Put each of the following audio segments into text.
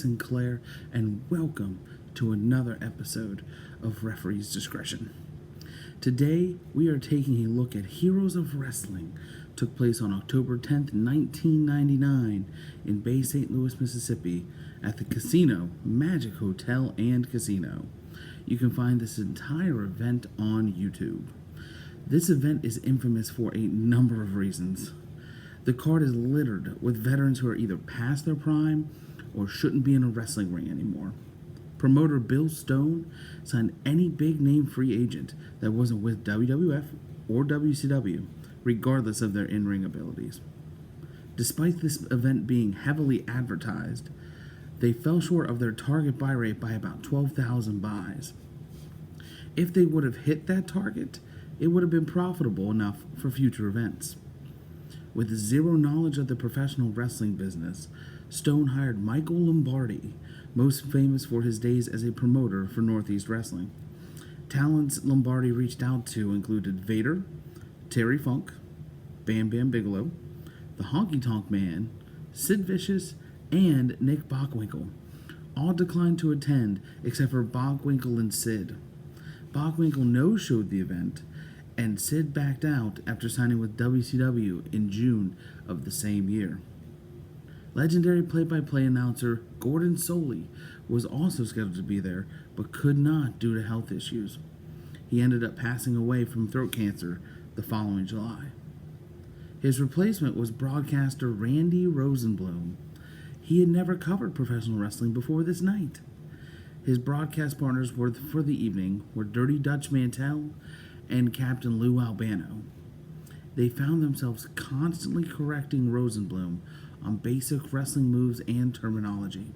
Sinclair, and welcome to another episode of Referee's Discretion. Today, we are taking a look at Heroes of Wrestling. Took place on October 10th, 1999 in Bay St. Louis, Mississippi at the Casino, Magic Hotel and Casino. You can find this entire event on YouTube. This event is infamous for a number of reasons. The card is littered with veterans who are either past their prime or shouldn't be in a wrestling ring anymore. Promoter Bill Stone signed any big-name free agent that wasn't with WWF or WCW, regardless of their in-ring abilities. Despite this event being heavily advertised, they fell short of their target buy rate by about 12,000 buys. If they would have hit that target, it would have been profitable enough for future events. With zero knowledge of the professional wrestling business, Stone hired Michael Lombardi, most famous for his days as a promoter for Northeast Wrestling. Talents Lombardi reached out to included Vader, Terry Funk, Bam Bam Bigelow, the Honky Tonk Man, Sid Vicious, and Nick Bockwinkel. All declined to attend except for Bockwinkel and Sid. Bockwinkel no-showed the event, and Sid backed out after signing with WCW in June of the same year. Legendary play-by-play announcer Gordon Soley was also scheduled to be there, but could not due to health issues. He ended up passing away from throat cancer the following July. His replacement was broadcaster Randy Rosenblum. He had never covered professional wrestling before this night. His broadcast partners for the evening were Dirty Dutch Mantell and Captain Lou Albano. They found themselves constantly correcting Rosenblum on basic wrestling moves and terminology.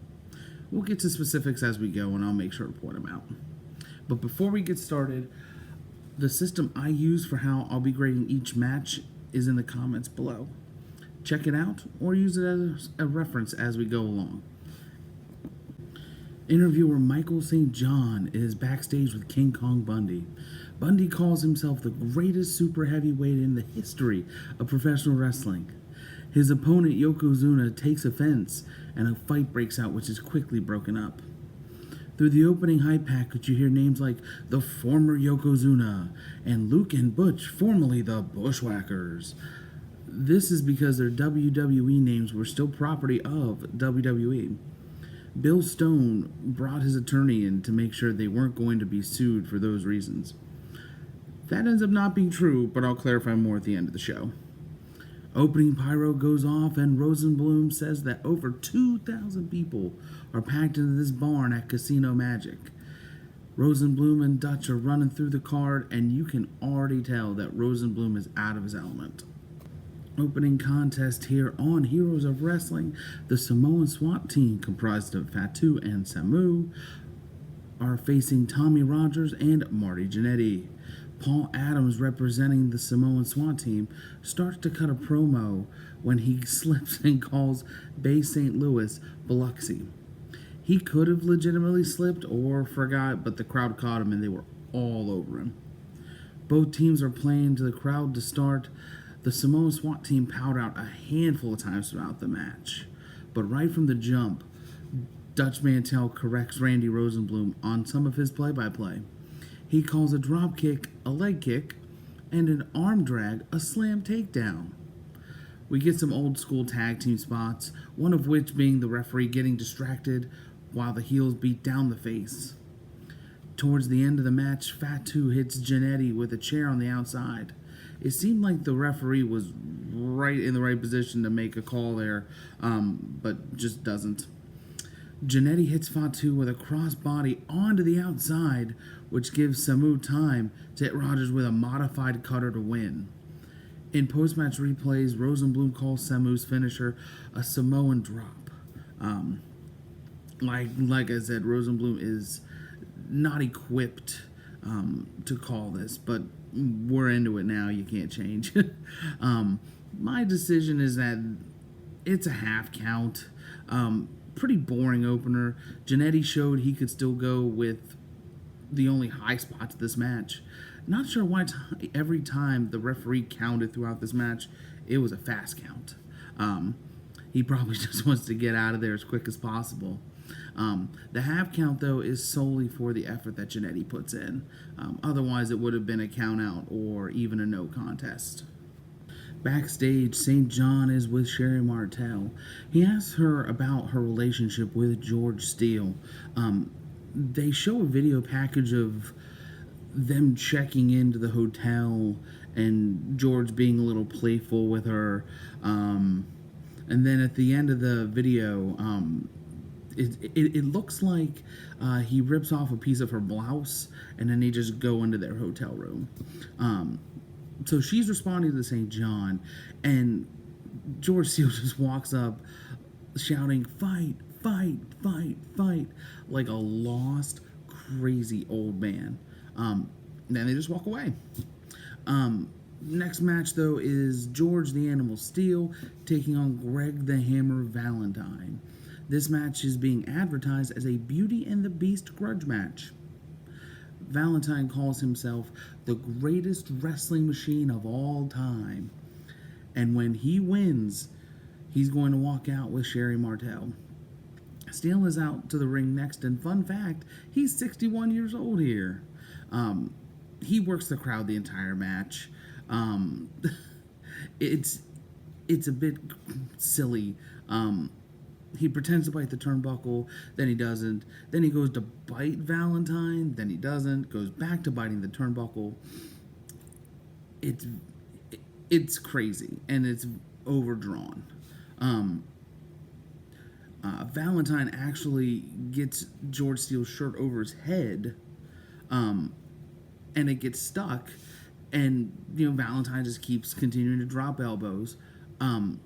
We'll get to specifics as we go, and I'll make sure to point them out. But before we get started, the system I use for how I'll be grading each match is in the comments below. Check it out or use it as a reference as we go along. Interviewer Michael St. John is backstage with King Kong Bundy. Bundy calls himself the greatest super heavyweight in the history of professional wrestling. His opponent Yokozuna takes offense, and a fight breaks out which is quickly broken up. Through the opening hype package, you hear names like the former Yokozuna and Luke and Butch, formerly the Bushwhackers. This is because their WWE names were still property of WWE. Bill Stone brought his attorney in to make sure they weren't going to be sued for those reasons. That ends up not being true, but I'll clarify more at the end of the show. Opening pyro goes off, and Rosenblum says that over 2,000 people are packed into this barn at Casino Magic. Rosenblum and Dutch are running through the card, and you can already tell that Rosenblum is out of his element. Opening contest here on Heroes of Wrestling, the Samoan SWAT team, comprised of Fatu and Samu, are facing Tommy Rogers and Marty Jannetty. Paul Adams, representing the Samoan SWAT team, starts to cut a promo when he slips and calls Bay St. Louis Biloxi. He could have legitimately slipped or forgot, but the crowd caught him and they were all over him. Both teams are playing to the crowd to start. The Samoan SWAT team powdered out a handful of times throughout the match, but right from the jump, Dutch Mantell corrects Randy Rosenblum on some of his play-by-play. He calls a drop kick a leg kick, and an arm drag a slam takedown. We get some old school tag team spots, one of which being the referee getting distracted while the heels beat down the face. Towards the end of the match, Fatu hits Jannetty with a chair on the outside. It seemed like the referee was right in the right position to make a call there, but just doesn't. Jannetty hits Fatu with a crossbody onto the outside, which gives Samu time to hit Rogers with a modified cutter to win. In post-match replays, Rosenblum calls Samu's finisher a Samoan drop. Like I said, Rosenblum is not equipped to call this, but we're into it now. You can't change. My decision is that it's a half count. Pretty boring opener. Jannetty showed he could still go with the only high spots of this match. Not sure why every time the referee counted throughout this match, it was a fast count. He probably just wants to get out of there as quick as possible. The half count, though, is solely for the effort that Jannetty puts in. Otherwise, it would have been a count out or even a no contest. Backstage, St. John is with Sherry Martel. He asks her about her relationship with George Steele. They show a video package of them checking into the hotel and George being a little playful with her. And then at the end of the video, it looks like he rips off a piece of her blouse and then they just go into their hotel room. So she's responding to St. John, and George Steele just walks up shouting, "Fight, fight, fight, fight," like a lost, crazy old man. Then they just walk away. Next match, though, is George the Animal Steele taking on Greg the Hammer Valentine. This match is being advertised as a Beauty and the Beast grudge match. Valentine calls himself the greatest wrestling machine of all time. And when he wins, he's going to walk out with Sherry Martel. Steele is out to the ring next, and fun fact, he's 61 years old here. He works the crowd the entire match. It's a bit silly. He pretends to bite the turnbuckle, then he doesn't. Then he goes to bite Valentine, then he doesn't. Goes back to biting the turnbuckle. It's crazy and it's overdrawn. Valentine actually gets George Steele's shirt over his head, and it gets stuck. And Valentine just keeps continuing to drop elbows, and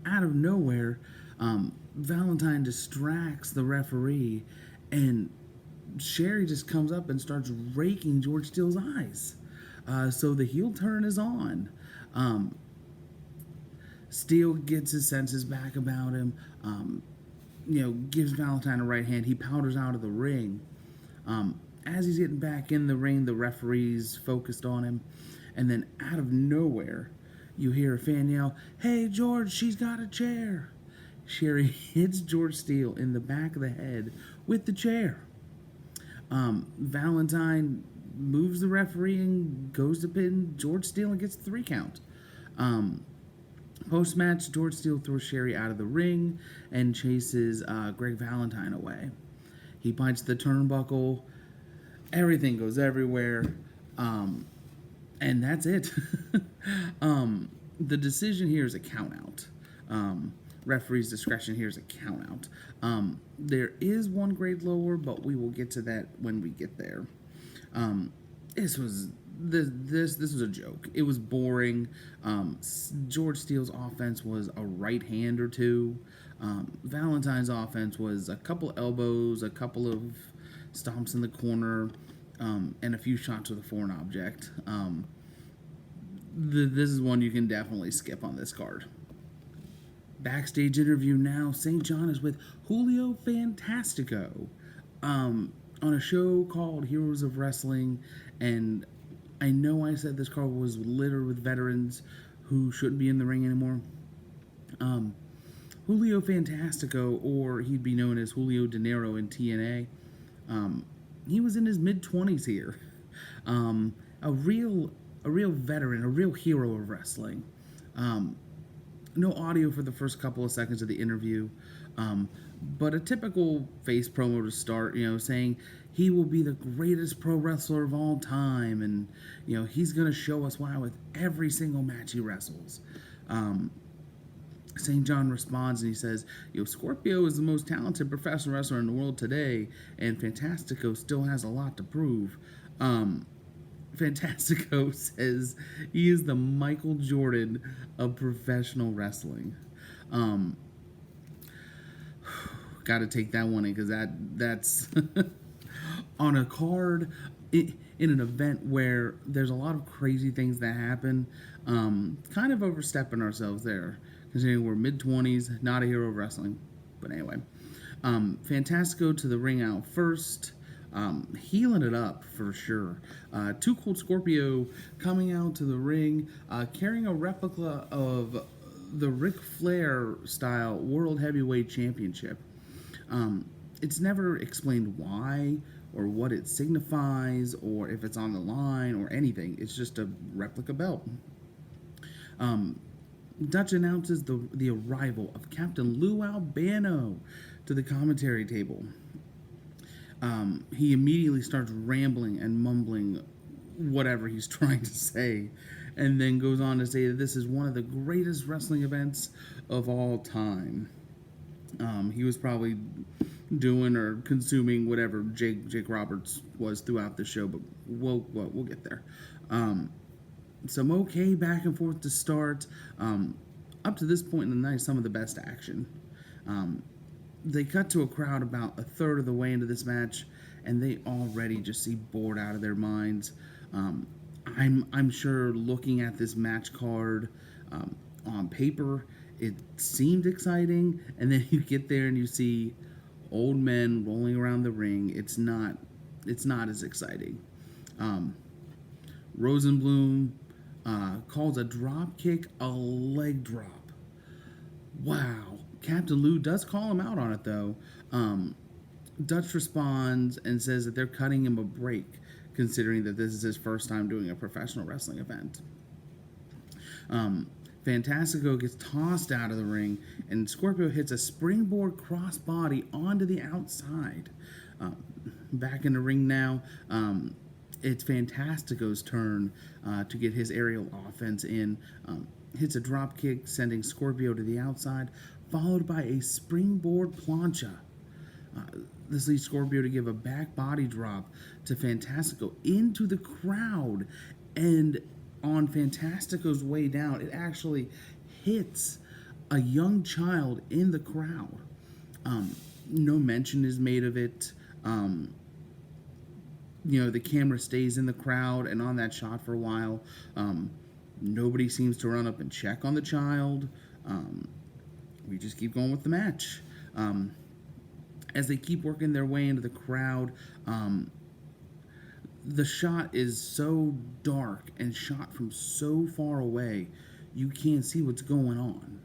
out of nowhere, Valentine distracts the referee, and Sherry just comes up and starts raking George Steele's eyes. So the heel turn is on. Steele gets his senses back about him, gives Valentine a right hand. He powders out of the ring. As he's getting back in the ring, the referee's focused on him, and then out of nowhere, you hear a fan yell, "Hey, George, she's got a chair." Sherry hits George Steele in the back of the head with the chair. Valentine moves the referee and goes to pin George Steele and gets the 3 count. Post-match, George Steele throws Sherry out of the ring and chases Greg Valentine away. He bites the turnbuckle. Everything goes everywhere. And that's it. The decision here is a count out. Referee's discretion here is a count out. There is one grade lower, but we will get to that when we get there. This was a joke. It was boring. George Steele's offense was a right hand or two. Valentine's offense was a couple elbows, a couple of stomps in the corner, and a few shots with a foreign object. This is one you can definitely skip on this card. Backstage interview now. St. John is with Julio Fantastico on a show called Heroes of Wrestling, and I know I said this card was littered with veterans who shouldn't be in the ring anymore. Julio Fantastico, or he'd be known as Julio De Niro in TNA, he was in his mid-20s here. A real veteran, a real hero of wrestling. No audio for the first couple of seconds of the interview, but a typical face promo to start, saying he will be the greatest pro wrestler of all time, and he's going to show us why with every single match he wrestles. St. John responds and he says, Scorpio is the most talented professional wrestler in the world today, and Fantastico still has a lot to prove. Fantastico says he is the Michael Jordan of professional wrestling. Got to take that one in, because that's on a card in an event where there's a lot of crazy things that happen. Kind of overstepping ourselves there, considering we're mid-20s, not a hero of wrestling. But anyway, Fantastico to the ring out first. Healing it up for sure. Too Cold Scorpio coming out to the ring, carrying a replica of the Ric Flair style World Heavyweight Championship. It's never explained why or what it signifies or if it's on the line or anything. It's just a replica belt. Dutch announces the arrival of Captain Lou Albano to the commentary table. He immediately starts rambling and mumbling whatever he's trying to say, and then goes on to say that this is one of the greatest wrestling events of all time. He was probably doing or consuming whatever Jake Roberts was throughout the show, but we'll get there. Some okay back and forth to start. Up to this point in the night, some of the best action. They cut to a crowd about a third of the way into this match, and they already just seem bored out of their minds. I'm sure looking at this match card on paper, it seemed exciting, and then you get there and you see old men rolling around the ring. It's not as exciting. Rosenblum calls a drop kick a leg drop. Wow. Captain Lou does call him out on it, though. Dutch responds and says that they're cutting him a break, considering that this is his first time doing a professional wrestling event. Fantastico gets tossed out of the ring, and Scorpio hits a springboard crossbody onto the outside. Back in the ring now, it's Fantastico's turn to get his aerial offense in. Hits a drop kick, sending Scorpio to the outside, followed by a springboard plancha. This leads Scorpio to give a back body drop to Fantastico into the crowd, and on Fantastico's way down, it actually hits a young child in the crowd. No mention is made of it. The camera stays in the crowd and on that shot for a while. Nobody seems to run up and check on the child. We just keep going with the match. As they keep working their way into the crowd, the shot is so dark and shot from so far away, you can't see what's going on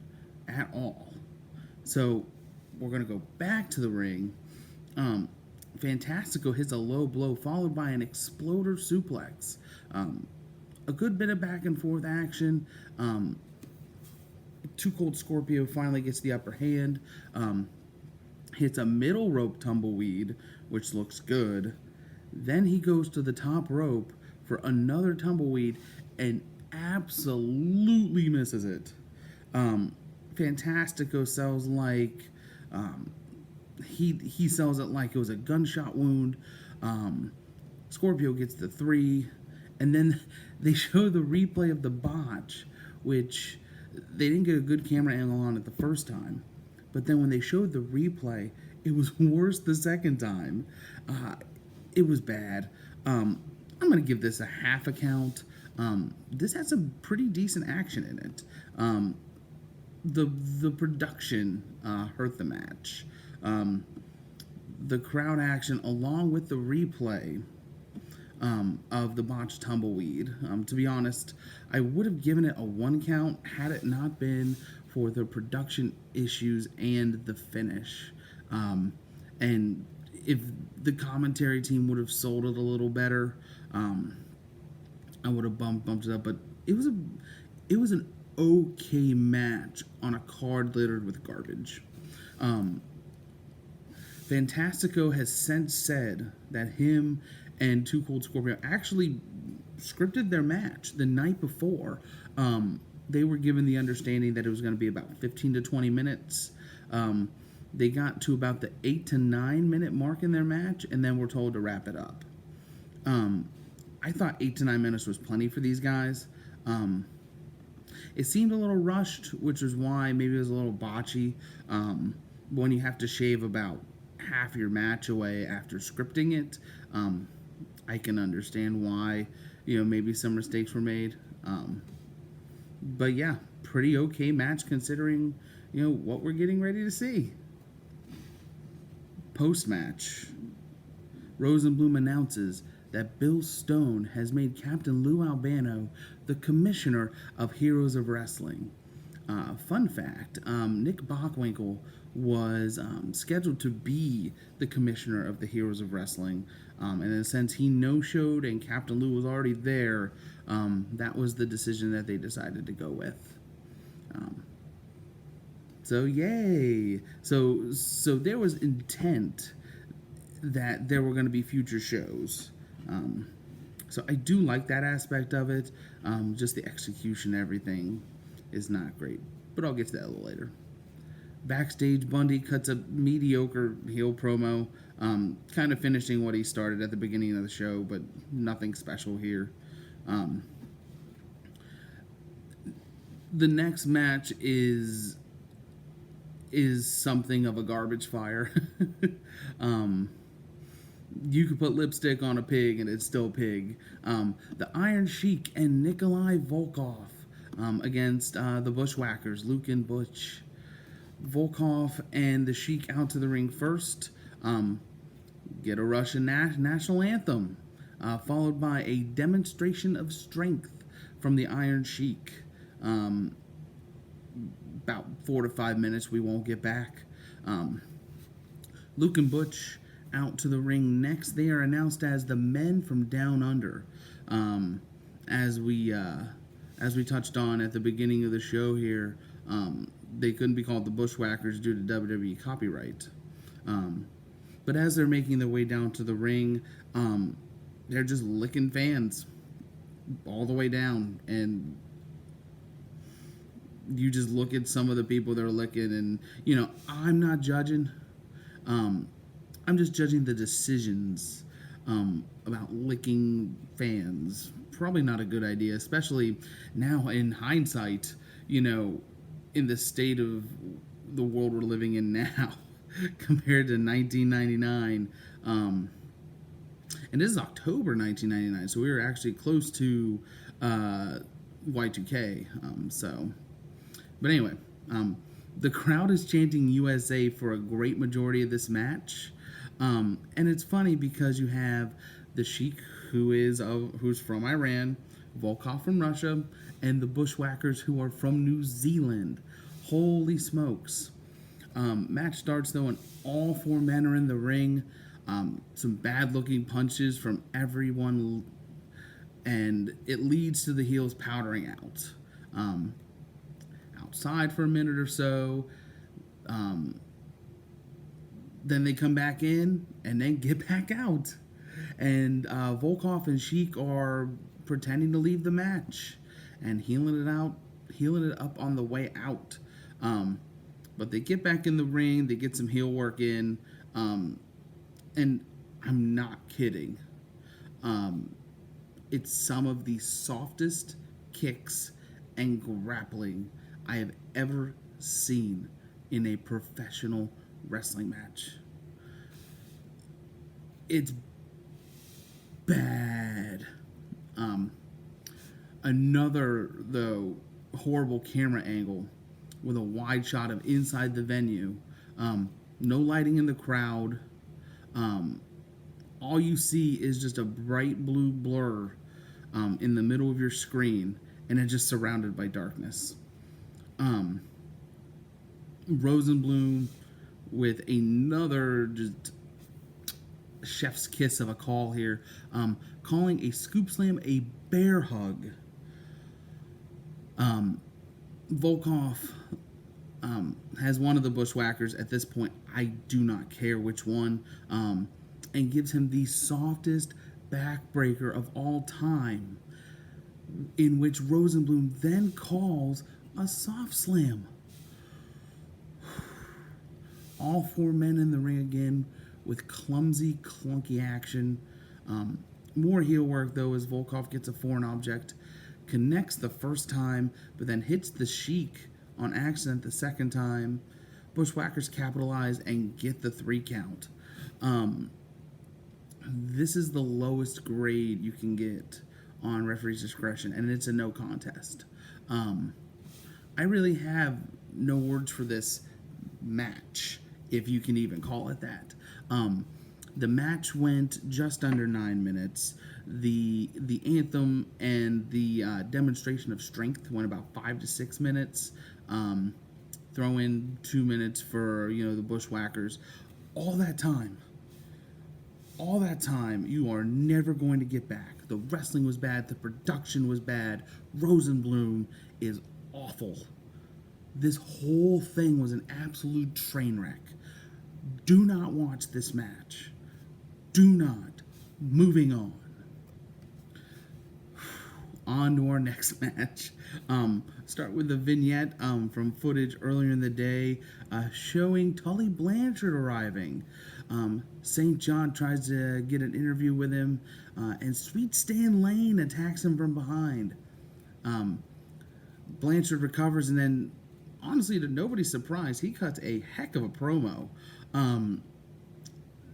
at all. So we're going to go back to the ring. Fantastico hits a low blow followed by an exploder suplex. A good bit of back and forth action. Too Cold Scorpio finally gets the upper hand. Hits a middle rope tumbleweed, which looks good. Then he goes to the top rope for another tumbleweed and absolutely misses it. Fantastico sells like he sells it like it was a gunshot wound. Scorpio gets the 3, and then they show the replay of the botch, which they didn't get a good camera angle on it the first time. But then when they showed the replay, it was worse the second time. It was bad. I'm going to give this a half a count. This had some pretty decent action in it. The production hurt the match. The crowd action, along with the replay of the botched tumbleweed. To be honest, I would have given it a 1 count had it not been for the production issues and the finish. And if the commentary team would have sold it a little better, I would have bumped it up. But it was an okay match on a card littered with garbage. Fantastico has since said that him and Too Cold Scorpio actually scripted their match the night before. They were given the understanding that it was going to be about 15 to 20 minutes. They got to about the 8 to 9 minute mark in their match, and then were told to wrap it up. I thought 8 to 9 minutes was plenty for these guys. It seemed a little rushed, which is why maybe it was a little botchy. When you have to shave about half your match away after scripting it, I can understand why, maybe some mistakes were made. But yeah, pretty okay match considering, what we're getting ready to see. Post-match, Rosenblum announces that Bill Stone has made Captain Lou Albano the commissioner of Heroes of Wrestling. Fun fact, Nick Bockwinkel was scheduled to be the commissioner of the Heroes of Wrestling. And in a sense, he no-showed and Captain Lou was already there. That was the decision that they decided to go with. So yay! So there was intent that there were going to be future shows. So I do like that aspect of it. Just the execution, everything is not great. But I'll get to that a little later. Backstage, Bundy cuts a mediocre heel promo, kind of finishing what he started at the beginning of the show, but nothing special here. The next match is something of a garbage fire. You could put lipstick on a pig and it's still pig. The Iron Sheik and Nikolai Volkov against the Bushwhackers, Luke and Butch. Volkov and the Sheik out to the ring first. Get a Russian national anthem, followed by a demonstration of strength from the Iron Sheik. About 4 to 5 minutes, we won't get back. Luke and Butch out to the ring next. They are announced as the Men from Down Under. As we touched on at the beginning of the show here, they couldn't be called the Bushwhackers due to WWE copyright. But as they're making their way down to the ring, they're just licking fans all the way down, and you just look at some of the people they're licking, and I'm not judging. I'm just judging the decisions about licking fans. Probably not a good idea, especially now in hindsight, in the state of the world we're living in now compared to 1999. And this is October 1999, so we were actually close to Y2K. But anyway, the crowd is chanting USA for a great majority of this match. And it's funny because you have the Sheik, who's from Iran, Volkov from Russia, and the Bushwhackers, who are from New Zealand. Holy smokes. Match starts, though, and all 4 men are in the ring. Some bad-looking punches from everyone, and it leads to the heels powdering out. Outside for a minute or so. Then they come back in and then get back out. And Volkov and Sheik are pretending to leave the match and healing it up on the way out. But they get back in the ring, they get some heel work in, and I'm not kidding. It's some of the softest kicks and grappling I have ever seen in a professional wrestling match. It's bad. Another, though, horrible camera angle with a wide shot of inside the venue. No lighting in the crowd. All you see is just a bright blue blur in the middle of your screen, and it's just surrounded by darkness. Rosenblum with another just chef's kiss of a call here, calling a scoop slam a bear hug. Volkov has one of the Bushwhackers at this point, I do not care which one, and gives him the softest backbreaker of all time, in which Rosenblum then calls a soft slam. All 4 men in the ring again with clumsy, clunky action. More heel work, though, as Volkov gets a foreign object, connects the first time, but then hits the Sheik on accident the second time. Bushwhackers capitalize and get the 3 count. This is the lowest grade you can get on referee's discretion, and it's a no contest. I really have no words for this match, if you can even call it that. The match went just under 9 minutes. The anthem and the demonstration of strength went about 5 to 6 minutes. Throw in 2 minutes for the bushwhackers. All that time, you are never going to get back. The wrestling was bad. The production was bad. Rosenblum is awful. This whole thing was an absolute train wreck. Do not watch this match. Do not. Moving on. On to our next match. Start with the vignette from footage earlier in the day showing Tully Blanchard arriving. St. John tries to get an interview with him, and Sweet Stan Lane attacks him from behind. Blanchard recovers, and then, honestly, to nobody's surprise, he cuts a heck of a promo.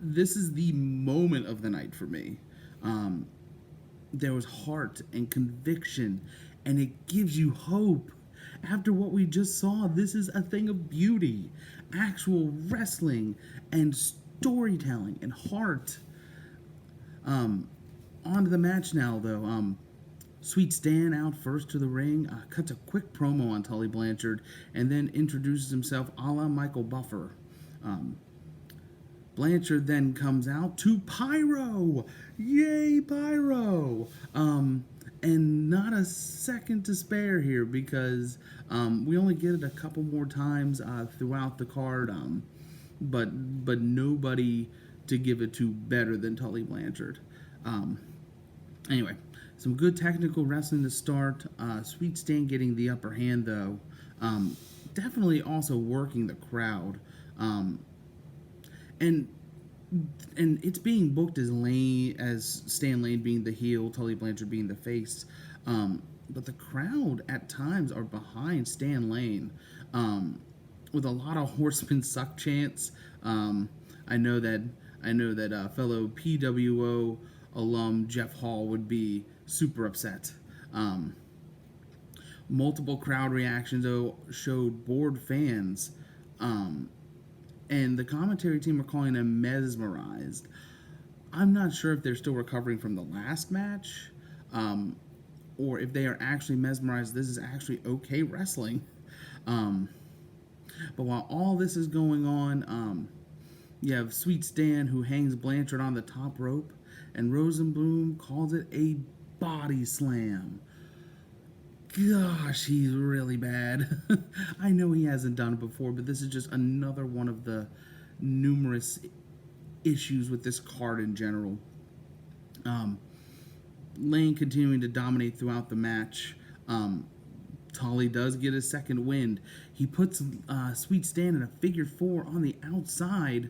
This is the moment of the night for me. There was heart and conviction, and it gives you hope. After what we just saw, this is a thing of beauty, actual wrestling and storytelling and heart. On to the match now, though. Sweet Stan out first to the ring, cuts a quick promo on Tully Blanchard, and then introduces himself a la Michael Buffer. Blanchard then comes out to Pyro! Yay, Pyro! And not a second to spare here, because we only get it a couple more times throughout the card, but nobody to give it to better than Tully Blanchard. Anyway, some good technical wrestling to start. Sweet Stan getting the upper hand, though. Definitely also working the crowd. And it's being booked as Stan Lane being the heel, Tully Blanchard being the face. But the crowd at times are behind Stan Lane, with a lot of horseman suck chants. I know that fellow PWO alum Jeff Hall would be super upset. Multiple crowd reactions though showed bored fans. And the commentary team are calling them mesmerized. I'm not sure if they're still recovering from the last match, or if they are actually mesmerized. This is actually okay wrestling. But while all this is going on, you have Sweet Stan who hangs Blanchard on the top rope, and Rosenblum calls it a body slam. Gosh, he's really bad. I know he hasn't done it before, but this is just another one of the numerous issues with this card in general. Lane continuing to dominate throughout the match. Tully does get a second wind. He puts Sweet Stan in a figure four on the outside.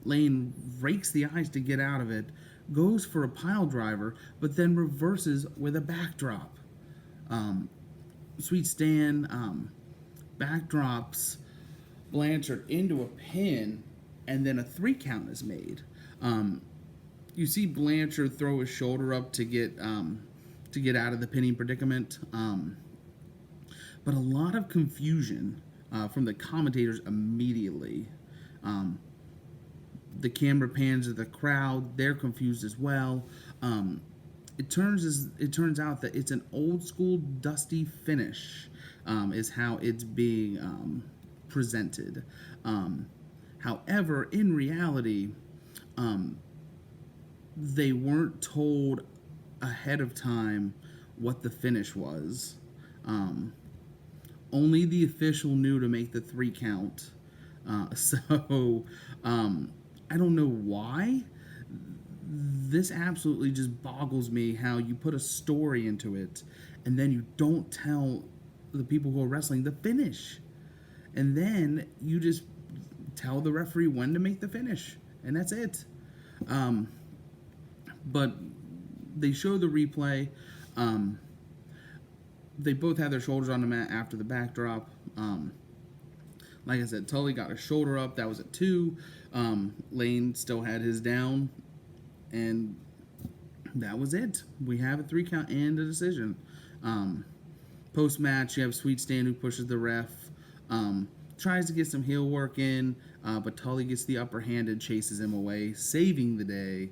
Lane rakes the ice to get out of it, goes for a pile driver, but then reverses with a backdrop. Sweet Stan backdrops Blanchard into a pin, and then a 3 count is made. You see Blanchard throw his shoulder up to get out of the pinning predicament, but a lot of confusion from the commentators immediately. The camera pans to the crowd; they're confused as well. It turns out that it's an old school dusty finish, is how it's being presented. However, in reality, they weren't told ahead of time what the finish was. Only the official knew to make the 3 count. So I don't know why. This absolutely just boggles me, how you put a story into it and then you don't tell the people who are wrestling the finish. And then you just tell the referee when to make the finish. And that's it. But they show the replay. They both had their shoulders on the mat after the backdrop. Like I said, Tully got his shoulder up. That was a 2. Lane still had his down. And that was it. We have a 3 count and a decision. Post-match, you have Sweet Stan who pushes the ref. Tries to get some heel work in. but Tully gets the upper hand and chases him away, saving the day.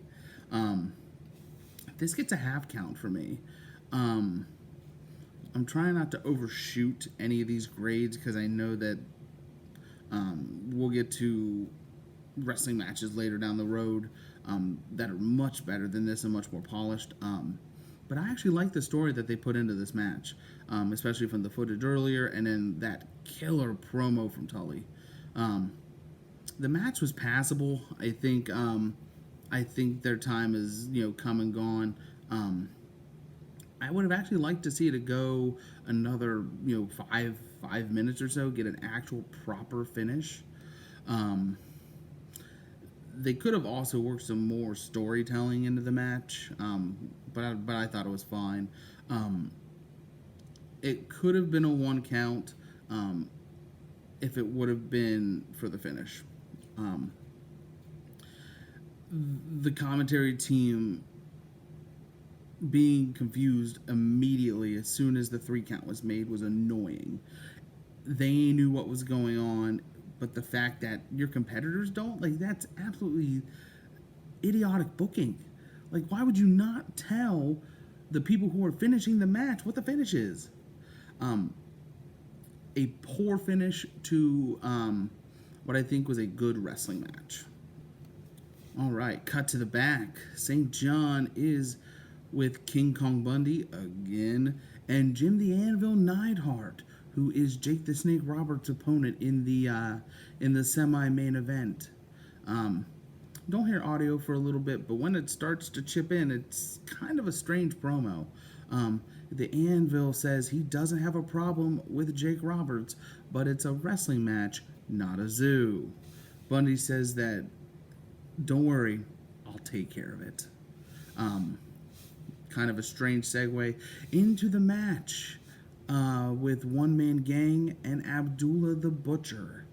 This gets a half count for me. I'm trying not to overshoot any of these grades because I know that we'll get to wrestling matches later down the road that are much better than this and much more polished. But I actually like the story that they put into this match, especially from the footage earlier and then that killer promo from Tully. The match was passable. I think their time is come and gone. I would have actually liked to see it go another 5 minutes or so, get an actual proper finish. They could have also worked some more storytelling into the match, but I thought it was fine. It could have been a 1 count if it would have been for the finish. The commentary team being confused immediately as soon as the 3 count was made was annoying. They knew what was going on, but the fact that your competitors don't, that's absolutely idiotic booking. Why would you not tell the people who are finishing the match what the finish is? A poor finish to what I think was a good wrestling match. All right, cut to the back. St. John is with King Kong Bundy again, and Jim the Anvil Neidhart, who is Jake the Snake Roberts' opponent in the semi-main event. Don't hear audio for a little bit, but when it starts to chip in, it's kind of a strange promo. The Anvil says he doesn't have a problem with Jake Roberts, but it's a wrestling match, not a zoo. Bundy says that, don't worry, I'll take care of it. Kind of a strange segue into the match with One Man Gang and Abdullah the Butcher.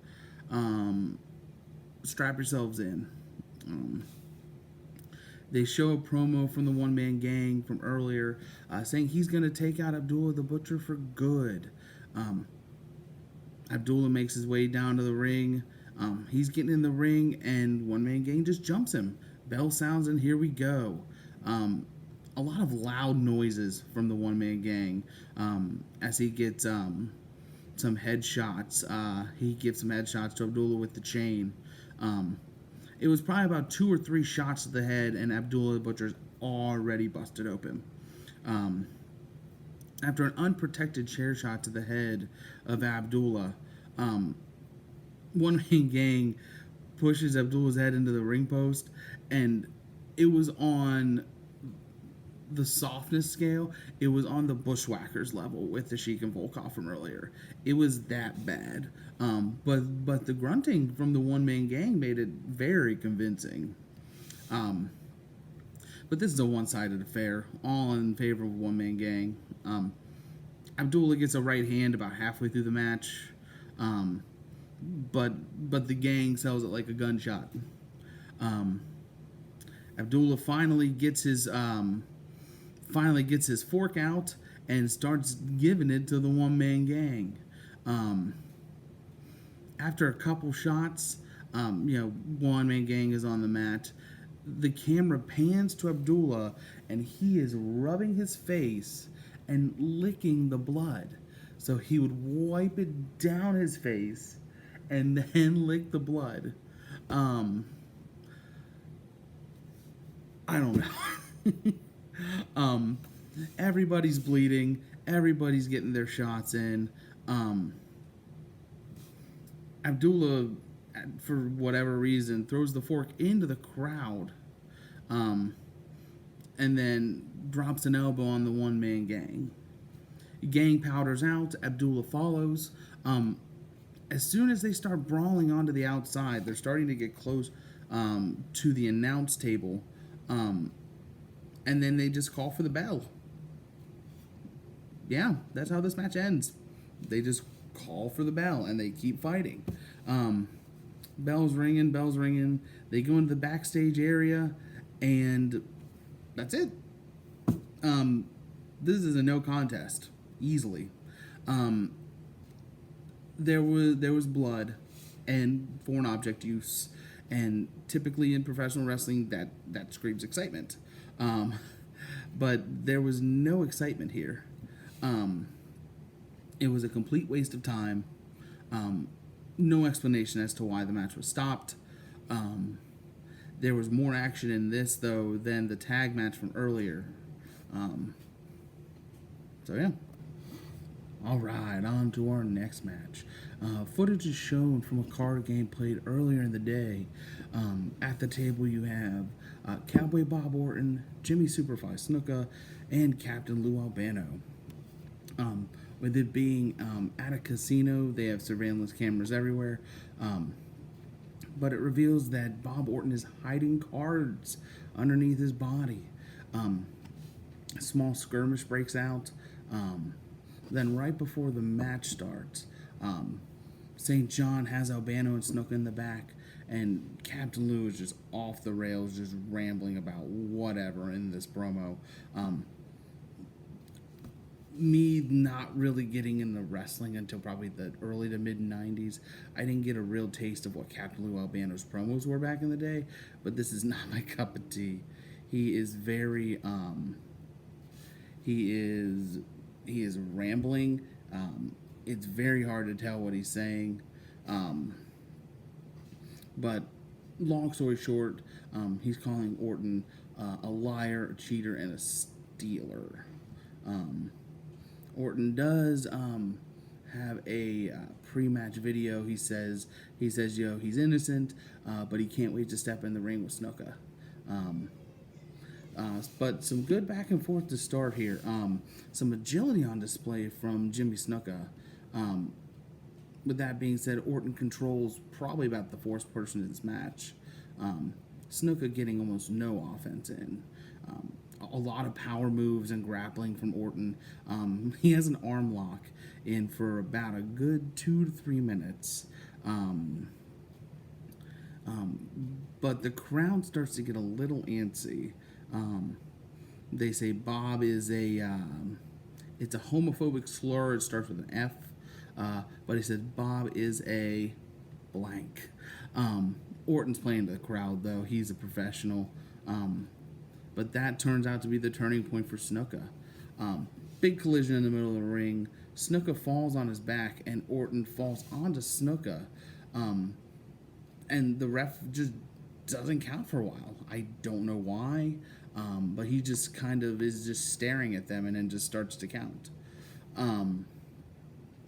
Strap yourselves in. They show a promo from the One Man Gang from earlier saying he's going to take out Abdullah the Butcher for good. Abdullah makes his way down to the ring. He's getting in the ring and One Man Gang just jumps him. Bell sounds and here we go. A lot of loud noises from the One Man Gang as he gets some headshots. He gives some headshots to Abdullah with the chain. It was probably about 2 or 3 shots to the head, and Abdullah the Butcher's already busted open. After an unprotected chair shot to the head of Abdullah, One Man Gang pushes Abdullah's head into the ring post, and it was on the softness scale. It was on the Bushwhackers level with the Sheik and Volkov from earlier. It was that bad. But the grunting from the One Man Gang made it very convincing. But this is a one-sided affair, all in favor of One Man Gang. Abdullah gets a right hand about halfway through the match, but the gang sells it like a gunshot. Abdullah finally gets his fork out and starts giving it to the One Man Gang. After a couple shots, One Man Gang is on the mat. The camera pans to Abdullah, and he is rubbing his face and licking the blood. So he would wipe it down his face and then lick the blood. I don't know. Everybody's bleeding. Everybody's getting their shots in. Abdullah, for whatever reason, throws the fork into the crowd, and then drops an elbow on the One Man Gang. Gang powders out. Abdullah follows. As soon as they start brawling onto the outside, they're starting to get close to the announce table, and then they just call for the bell. Yeah, that's how this match ends. They just call for the bell, and they keep fighting. Bells ringing. They go into the backstage area, and that's it. This is a no contest, easily. There was blood. and foreign object use. And typically in professional wrestling, that screams excitement. Um, but there was no excitement here. Um, it was a complete waste of time. No explanation as to why the match was stopped. Um, there was more action in this, though, than the tag match from earlier. Um, so, yeah. All right, on to our next match. Footage is shown from a card game played earlier in the day. At the table, you have Cowboy Bob Orton, Jimmy Superfly Snuka, and Captain Lou Albano. With it being at a casino, they have surveillance cameras everywhere. But it reveals that Bob Orton is hiding cards underneath his body. A small skirmish breaks out. Then, right before the match starts, St. John has Albano and Snuka in the back, and Captain Lou is just off the rails, just rambling about whatever in this promo. Me not really getting into wrestling until probably the early to mid 90s. I didn't get a real taste of what Captain Lou Albano's promos were back in the day, but this is not my cup of tea. He is very he is rambling. It's very hard to tell what he's saying. But long story short, he's calling Orton a liar, a cheater, and a stealer. Orton does have a pre-match video. He says, yo, he's innocent, but he can't wait to step in the ring with Snuka. But some good back and forth to start here. Some agility on display from Jimmy Snuka. With that being said, Orton controls probably about the fourth person in this match. Snuka getting almost no offense in. A lot of power moves and grappling from Orton. He has an arm lock in for about a good 2 to 3 minutes. But the crowd starts to get a little antsy. They say Bob is it's a homophobic slur. It starts with an F. But he said Bob is a blank. Orton's playing to the crowd, though. He's a professional. But that turns out to be the turning point for Snuka. Big collision in the middle of the ring. Snuka falls on his back, and Orton falls onto Snuka. And the ref just doesn't count for a while. I don't know why, but he just kind of is just staring at them and then just starts to count.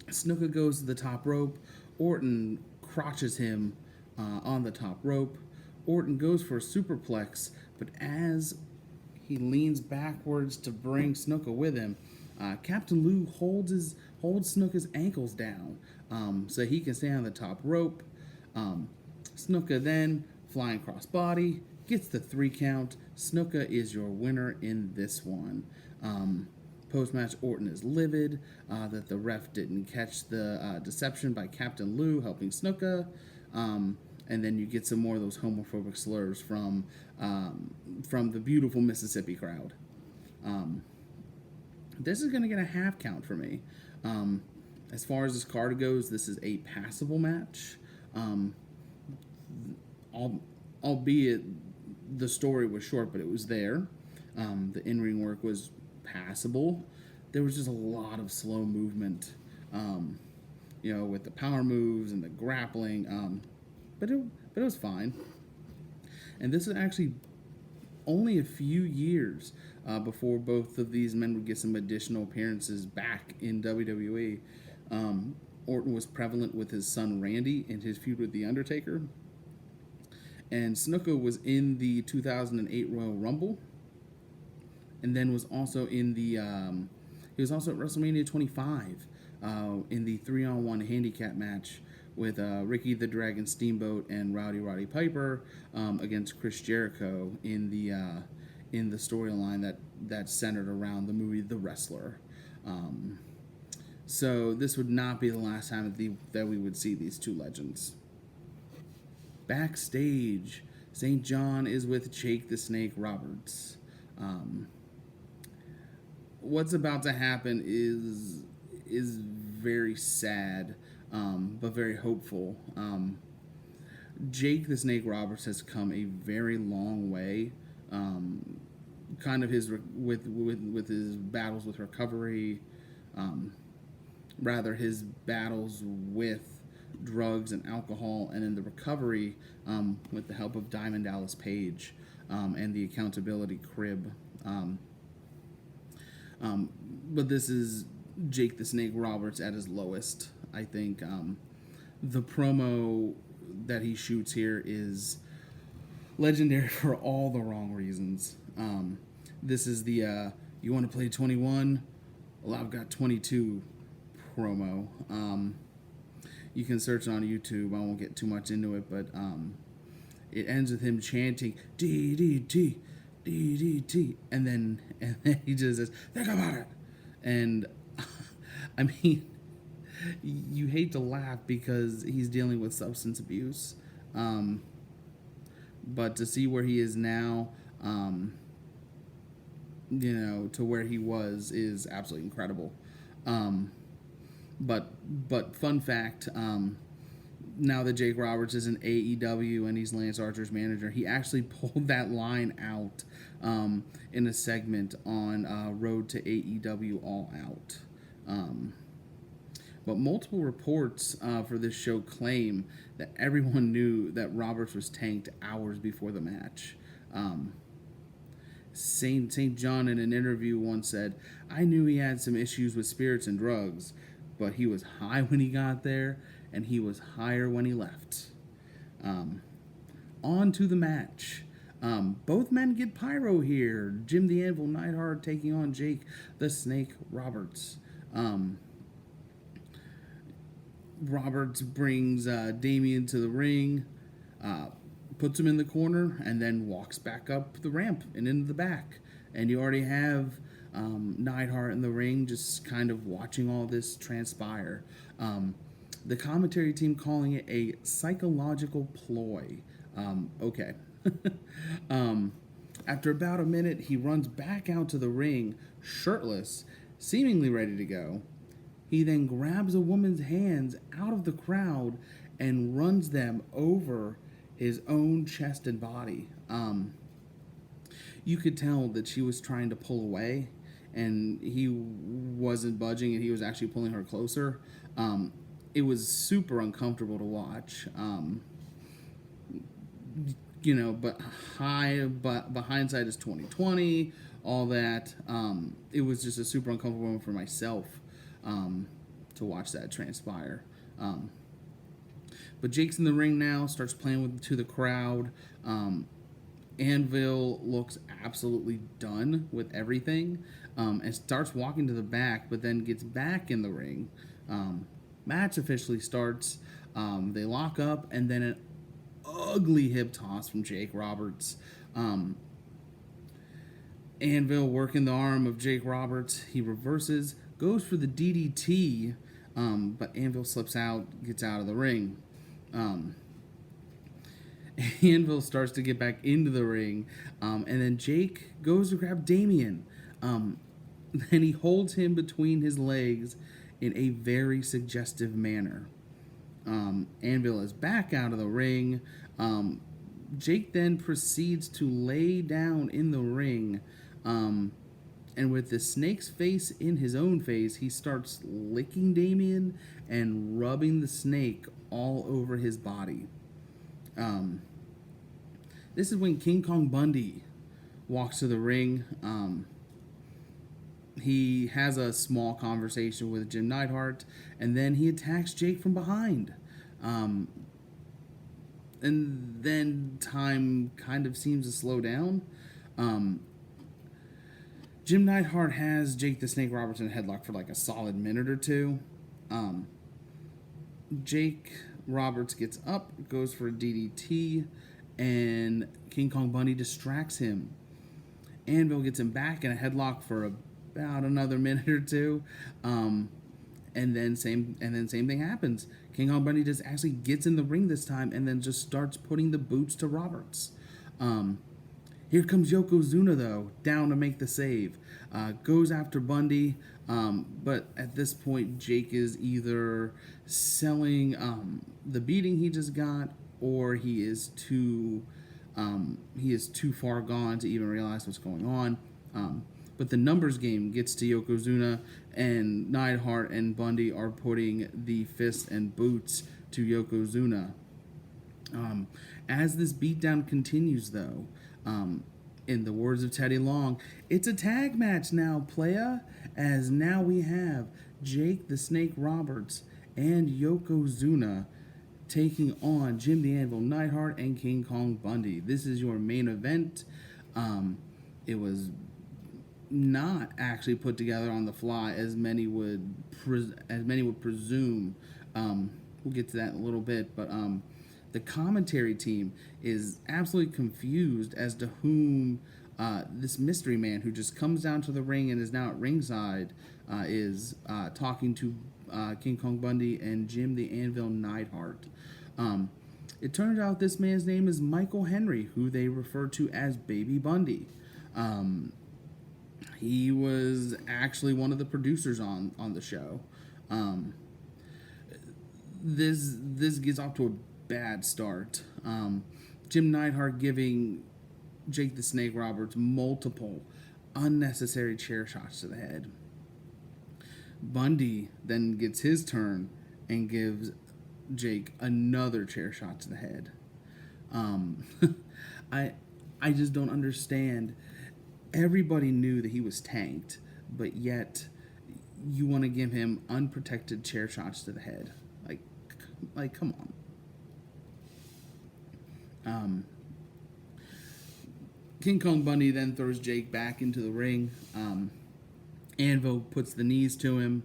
Snuka goes to the top rope. Orton crotches him on the top rope. Orton goes for a superplex, but as he leans backwards to bring Snuka with him, Captain Lou holds Snuka's ankles down so he can stay on the top rope. Snuka then, flying cross body, gets the 3 count. Snuka is your winner in this one. Post-match, Orton is livid that the ref didn't catch the deception by Captain Lou helping Snuka. And then you get some more of those homophobic slurs from the beautiful Mississippi crowd. This is going to get a half count for me. As far as this card goes, this is a passable match. Albeit the story was short, but it was there. The in-ring work was passable. There was just a lot of slow movement, with the power moves and the grappling. But it was fine. And this is actually only a few years before both of these men would get some additional appearances back in WWE. Orton was prevalent with his son Randy in his feud with The Undertaker. And Snuka was in the 2008 Royal Rumble. And then was also in the he was also at WrestleMania 25 in the 3-on-1 handicap match with Ricky the Dragon Steamboat and Roddy Piper against Chris Jericho in the storyline that centered around the movie The Wrestler. So this would not be the last time that we would see these two legends. Backstage, St. John is with Jake the Snake Roberts. What's about to happen is very sad, but very hopeful. Jake the Snake Roberts has come a very long way. Kind of his with his battles with recovery, rather his battles with drugs and alcohol, and in the recovery with the help of Diamond Dallas Page and the accountability crib. But this is Jake the Snake Roberts at his lowest. I think the promo that he shoots here is legendary for all the wrong reasons. This is the you want to play 21? Well, I've got 22 promo. You can search it on YouTube. I won't get too much into it, but it ends with him chanting DDT, DDT, and then he just says, "Think about it." And I mean, you hate to laugh because he's dealing with substance abuse, but to see where he is now, to where he was is absolutely incredible. But fun fact, now that Jake Roberts is in AEW and he's Lance Archer's manager, he actually pulled that line out in a segment on Road to AEW All Out. But multiple reports for this show claim that everyone knew that Roberts was tanked hours before the match. St. John in an interview once said, "I knew he had some issues with spirits and drugs, but he was high when he got there, and he was higher when he left." On to the match. Both men get pyro here. Jim the Anvil Neidhart taking on Jake the Snake Roberts. Roberts brings Damien to the ring, puts him in the corner, and then walks back up the ramp and into the back. And you already have Neidhart in the ring just kind of watching all this transpire. The commentary team calling it a psychological ploy. Okay. After about a minute, he runs back out to the ring, shirtless, seemingly ready to go. He then grabs a woman's hands out of the crowd and runs them over his own chest and body. You could tell that she was trying to pull away, and he wasn't budging, and he was actually pulling her closer. It was super uncomfortable to watch. But hindsight is 2020, all that. It was just a super uncomfortable moment for myself to watch that transpire. But Jake's in the ring now, starts playing to the crowd. Anvil looks absolutely done with everything, and starts walking to the back, but then gets back in the ring. Match officially starts. They lock up, and then an ugly hip toss from Jake Roberts. Anvil working the arm of Jake Roberts. He reverses, goes for the DDT, but Anvil slips out, gets out of the ring. Anvil starts to get back into the ring, and then Jake goes to grab Damien. Then he holds him between his legs in a very suggestive manner. Anvil is back out of the ring. Jake then proceeds to lay down in the ring, and with the snake's face in his own face, he starts licking Damien and rubbing the snake all over his body. This is when King Kong Bundy walks to the ring. He has a small conversation with Jim Neidhart, and then he attacks Jake from behind. And then time kind of seems to slow down. Jim Neidhart has Jake the Snake Roberts in a headlock for like a solid minute or two. Jake Roberts gets up, goes for a DDT, and King Kong Bundy distracts him. Anvil gets him back in a headlock for about another minute or two. And then same thing happens. King Kong Bundy just actually gets in the ring this time and then just starts putting the boots to Roberts. Here comes Yokozuna, though, down to make the save. Goes after Bundy, but at this point, Jake is either selling the beating he just got or he is too far gone to even realize what's going on. But the numbers game gets to Yokozuna, and Neidhart and Bundy are putting the fists and boots to Yokozuna. As this beatdown continues, though, in the words of Teddy Long, it's a tag match now, playa, as now we have Jake the Snake Roberts and Yokozuna taking on Jim the Anvil Neidhart and King Kong Bundy. This is your main event. It was not actually put together on the fly as many would presume. We'll get to that in a little bit, but the commentary team is absolutely confused as to whom this mystery man who just comes down to the ring and is now at ringside is talking to King Kong Bundy and Jim the Anvil Neidhart. It turns out this man's name is Michael Henry, who they refer to as Baby Bundy. He was actually one of the producers on the show. This gets off to a bad start. Jim Neidhart giving Jake the Snake Roberts multiple unnecessary chair shots to the head. Bundy then gets his turn and gives Jake another chair shot to the head. I just don't understand. Everybody knew that he was tanked, but yet you want to give him unprotected chair shots to the head. Like come on. King Kong Bundy then throws Jake back into the ring. Anvil puts the knees to him.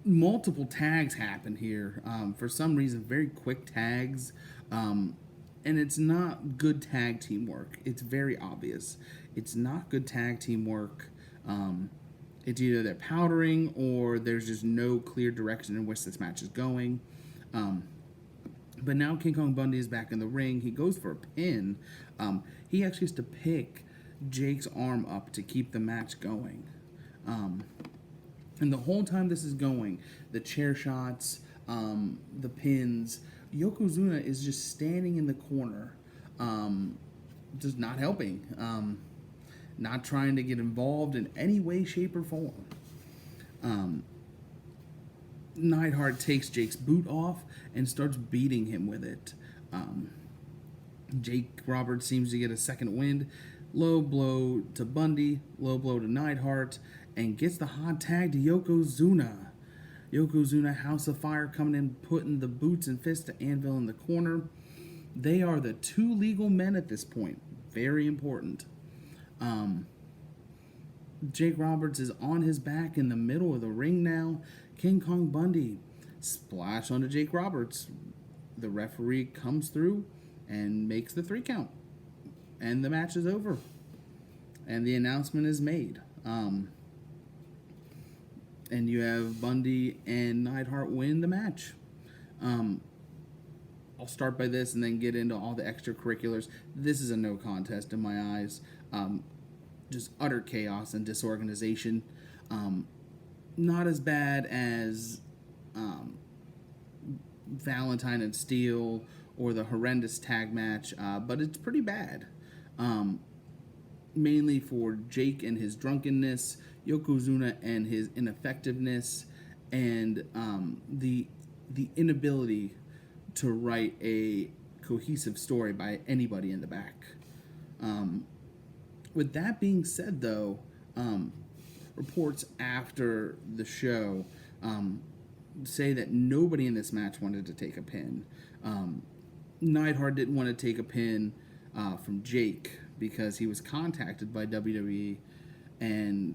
Multiple tags happen here. For some reason, very quick tags. And it's not good tag team work. It's very obvious. It's not good tag team work. It's either they're powdering or there's just no clear direction in which this match is going. But now King Kong Bundy is back in the ring. He goes for a pin. He actually has to pick Jake's arm up to keep the match going. And the whole time this is going, the chair shots, the pins, Yokozuna is just standing in the corner, just not helping, not trying to get involved in any way, shape, or form. Neidhart takes Jake's boot off and starts beating him with it. Jake Roberts seems to get a second wind. Low blow to Bundy, low blow to Neidhart, and gets the hot tag to Yokozuna. Yokozuna, House of Fire, coming in, putting the boots and fists to Anvil in the corner. They are the two legal men at this point. Very important. Jake Roberts is on his back in the middle of the ring now. King Kong Bundy splash onto Jake Roberts. The referee comes through and makes the 3 count. And the match is over. And the announcement is made. And you have Bundy and Neidhart win the match. I'll start by this and then get into all the extracurriculars. This is a no contest in my eyes. Just utter chaos and disorganization. Not as bad as Valentine and Steele or the horrendous tag match, but it's pretty bad. Mainly for Jake and his drunkenness, Yokozuna and his ineffectiveness, and the inability to write a cohesive story by anybody in the back. With that being said, though, reports after the show say that nobody in this match wanted to take a pin. Neidhart didn't want to take a pin from Jake because he was contacted by WWE and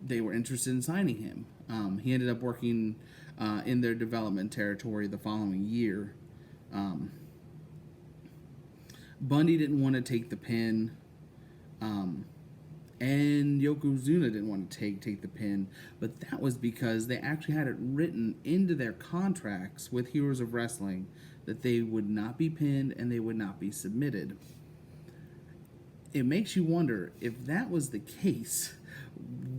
they were interested in signing him. He ended up working in their development territory the following year. Bundy didn't want to take the pin, and Yokozuna didn't want to take the pin, but that was because they actually had it written into their contracts with Heroes of Wrestling that they would not be pinned and they would not be submitted. It makes you wonder, if that was the case,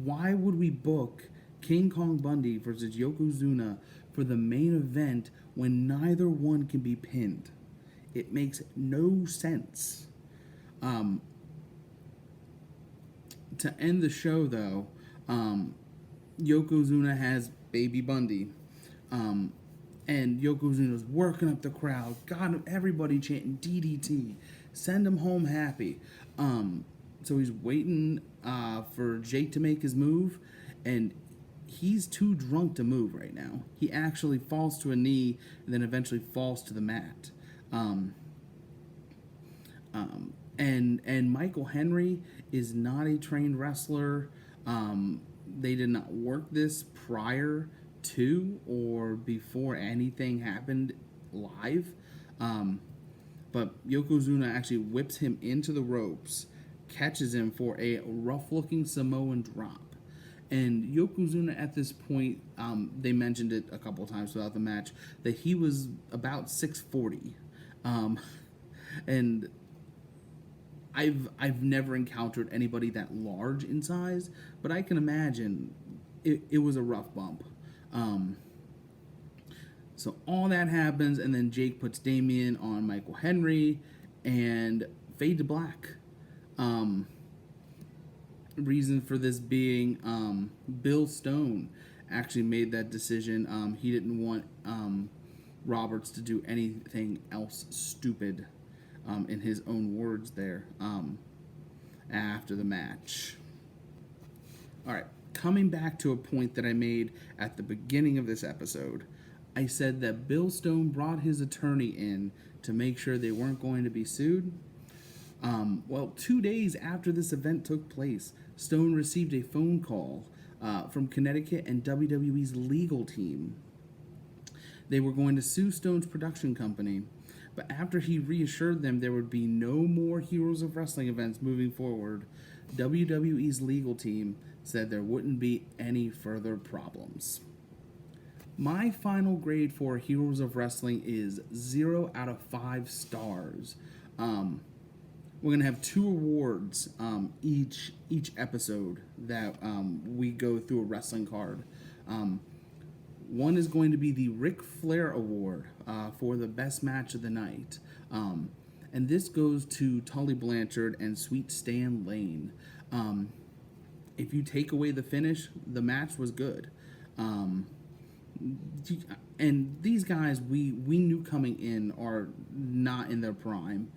why would we book King Kong Bundy versus Yokozuna for the main event when neither one can be pinned. It makes no sense. To end the show, though, Yokozuna has Baby Bundy. And Yokozuna's working up the crowd, got everybody chanting DDT, send him home happy. So he's waiting for Jake to make his move, and he's too drunk to move right now. He actually falls to a knee and then eventually falls to the mat. And Michael Henry is not a trained wrestler. They did not work this prior to or before anything happened live. But Yokozuna actually whips him into the ropes, catches him for a rough-looking Samoan drop. And Yokozuna at this point, they mentioned it a couple times throughout the match, that he was about 6'40". And I've never encountered anybody that large in size, but I can imagine it was a rough bump. So all that happens, and then Jake puts Damien on Michael Henry, and fade to black. Reason for this being Bill Stone actually made that decision. He didn't want Roberts to do anything else stupid, in his own words there, after the match. All right, coming back to a point that I made at the beginning of this episode, I said that Bill Stone brought his attorney in to make sure they weren't going to be sued. Well, 2 days after this event took place, Stone received a phone call from Connecticut and WWE's legal team. They were going to sue Stone's production company, but after he reassured them there would be no more Heroes of Wrestling events moving forward, WWE's legal team said there wouldn't be any further problems. My final grade for Heroes of Wrestling is 0 out of 5 stars. We're going to have 2 awards each episode that we go through a wrestling card. One is going to be the Ric Flair Award for the best match of the night. And this goes to Tully Blanchard and Sweet Stan Lane. If you take away the finish, the match was good. And these guys we knew coming in are not in their prime.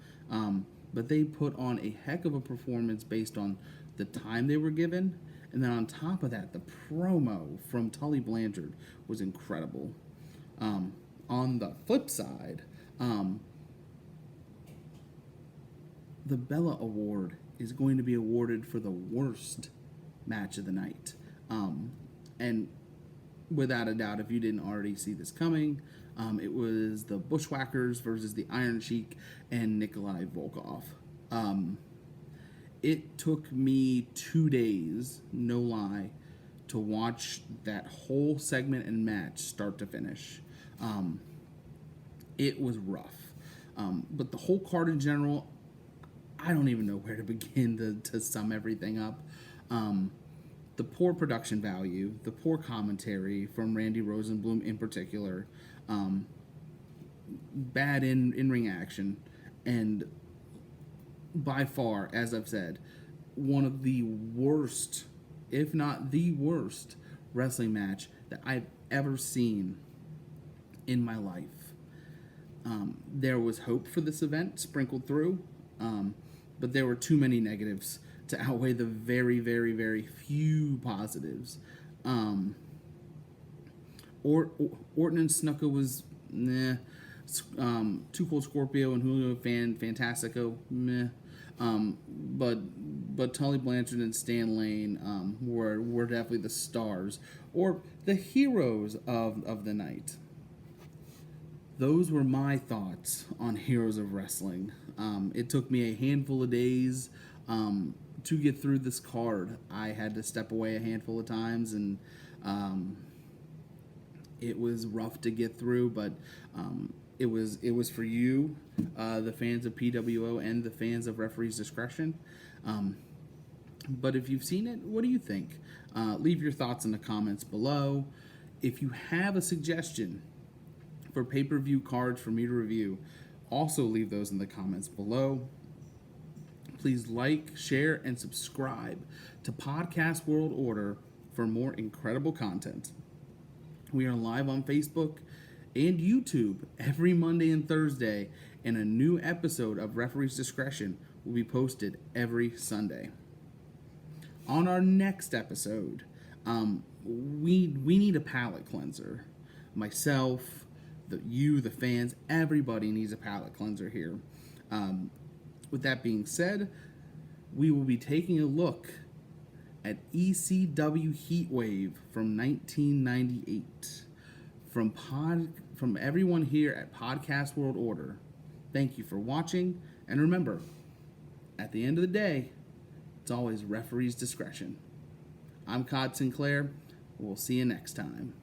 But they put on a heck of a performance based on the time they were given. And then on top of that, the promo from Tully Blanchard was incredible. On the flip side, the Bella Award is going to be awarded for the worst match of the night. And without a doubt, if you didn't already see this coming, it was the Bushwhackers versus the Iron Sheik and Nikolai Volkov. It took me 2 days, no lie, to watch that whole segment and match start to finish. It was rough. But the whole card in general, I don't even know where to begin to sum everything up. The poor production value, the poor commentary from Randy Rosenblum in particular, bad in-ring action, and by far, as I've said, one of the worst, if not the worst, wrestling match that I've ever seen in my life. There was hope for this event sprinkled through, but there were too many negatives to outweigh the very, very, very few positives. Orton and Snuka was meh. Too Cold Scorpio and Julio Fantastico, meh. But Tully Blanchard and Stan Lane were definitely the stars, or the heroes of the night. Those were my thoughts on Heroes of Wrestling. It took me a handful of days to get through this card. I had to step away a handful of times, and it was rough to get through, but it was for you, the fans of PWO and the fans of Referee's Discretion. But if you've seen it, what do you think? Leave your thoughts in the comments below. If you have a suggestion for pay-per-view cards for me to review, also leave those in the comments below. Please like, share, and subscribe to Podcast World Order for more incredible content. We are live on Facebook and YouTube every Monday and Thursday, and a new episode of Referee's Discretion will be posted every Sunday. On our next episode, we need a palate cleanser. Myself, the fans, everybody needs a palate cleanser here. With that being said, we will be taking a look at ECW Heatwave from 1998. From everyone here at Podcast World Order, thank you for watching, and remember, at the end of the day, it's always referee's discretion. I'm Cod Sinclair. We'll see you next time.